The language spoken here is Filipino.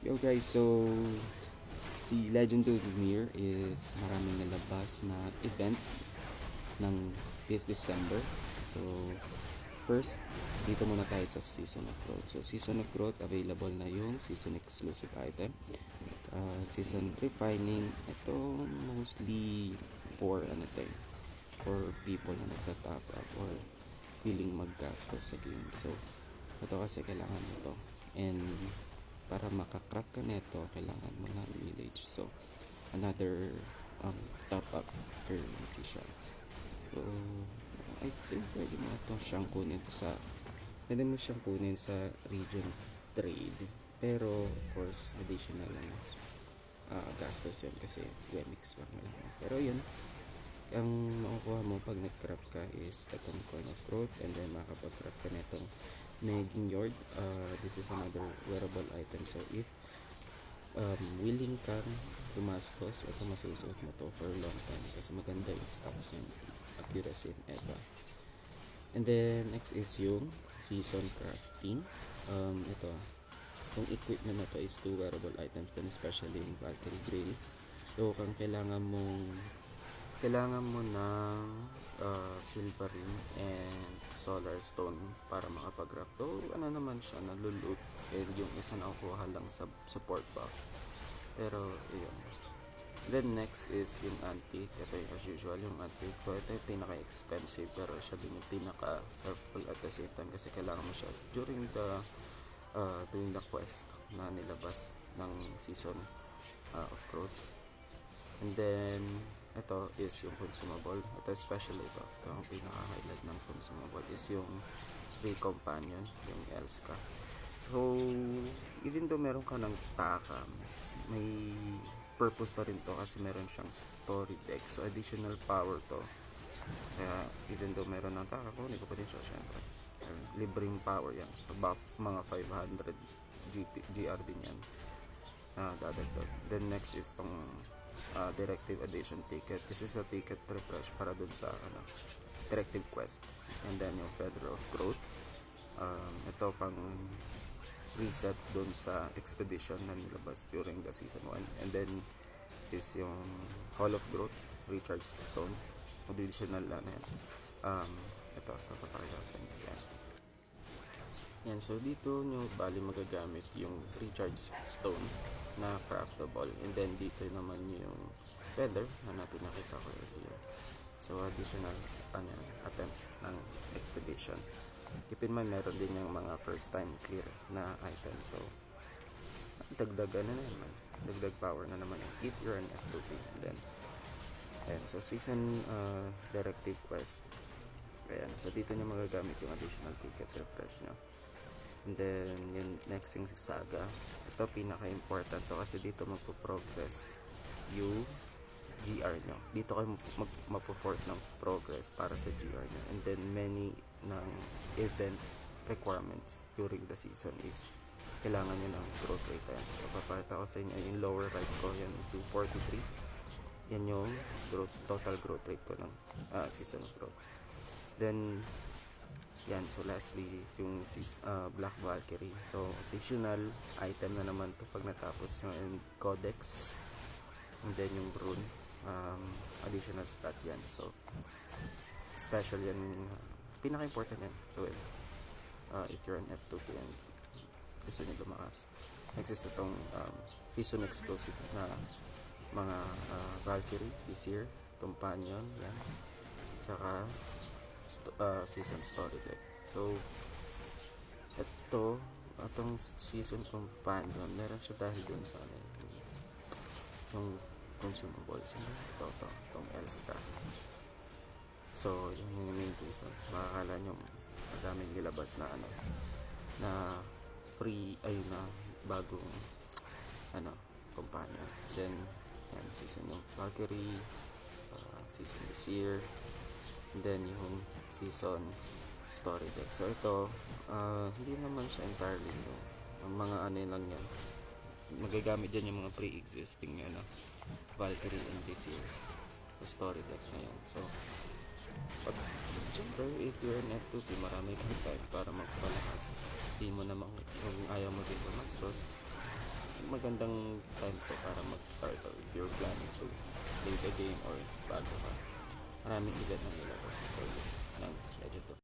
Yo guys, so si Legend of Mir is maraming nalabas na event ng this December. So first, dito muna tayo sa Season of Growth. So Season of Growth, available na yung season exclusive item. Season Refining, ito mostly for for people na nagtatap up or feeling maggastos sa game. So ito kasi kailangan mo to, and para makakrap ka neto kailangan mo ng village. So another top up currency siya. So I think pwede mo siyang kunin sa region trade, pero of course additional lang gastos yun kasi remix lang naman. Pero yun, ang makukuha mo pag nag-craft ka is itong Coin of Growth, and then makakapag-craft ka netong Megging Yard. This is another wearable item, so if willing kang gumastos, ito masusuot mo to for a long time kasi maganda yung stocks and accuracy and EVA. And then next is yung season crafting. Ito, yung equipment na to is 2 wearable items, then especially yung Valkyrie Grill. So kung kailangan mo ng silver ring and solar stone para makapag-craft. So ano naman siya, nalulot, and yung isa nakukuha lang sa support box. Pero yun. Then next is yung antique. Ito yung as usual yung antique. So ito yung pinaka-expensive, pero siya din yung pinaka-helpful at the same time kasi kailangan mo siya during the quest na nilabas ng season of growth. And then ito is yung consumable. Ito especially ito ang pinaka-highlight ng consumable is yung free companion, yung Elska. So even though meron ka ng taka, may purpose pa rin to kasi meron siyang story deck, so additional power to. Kaya even though meron ng taka, kunin ko pa din siya syempre. Libreng power yan, about mga 500 GR din yan dadagdag. Then next is tong directive edition ticket. This is a ticket refresh para dun sa directive quest. And then yung Feather of Growth, ito pang reset dun sa expedition na nilabas during the season 1. And then is yung Hall of Growth recharge stone, additional na yan. Ito papakita ko sa inyo yan. So dito nyo bali magagamit yung recharge stone na craftable, and then dito naman yung feather na pinakita ko earlier. So additional attempt ng expedition. Keep in mind, meron din yung mga first time clear na item, so dagdag power na naman if you're an F2P. And so season directive quest, ayan, so dito nyo magagamit yung additional ticket refresh nyo. And then yung next yung saga, ito pinaka-important to kasi dito magpo-progress yung GR nyo. Dito kayo magpo-force ng progress para sa GR nyo. And then many ng event requirements during the season is kailangan nyo ng growth rate. So papakita ko sa inyo yung lower right ko, yan 243. Yan yung total growth rate ko ng season of growth. Then yan, so lastly is yung Black Valkyrie. So additional item na naman to pag natapos nyo, and codex, and then yung rune, additional stat yan. So special yan, pinaka-important yan to win if you're an F2P and gusto nyo lumakas. Next is itong season exclusive na mga Valkyrie this year, companion yan, tsaka season story deck. So itong season companion, meron siya dahil dun sa yung consumables. Itong Elska. So yung main reason, makakala nyo madaming nilabas na na free na bagong companion. Then yan, season yung Valkyrie, season this year, and then yung season story deck. So ito hindi naman siya entirely ang mga lang yan, magagamit dyan yung mga pre-existing Valkyrie in this year's story deck na yan. So siyempre if you're an F2P, marami kang time para magpalakas. Di mo naman, kung ayaw mo din gumastos, magandang time to para mag-start or if you're planning to play the game or bago ka. Maraming event na nilabas for you ng Legend of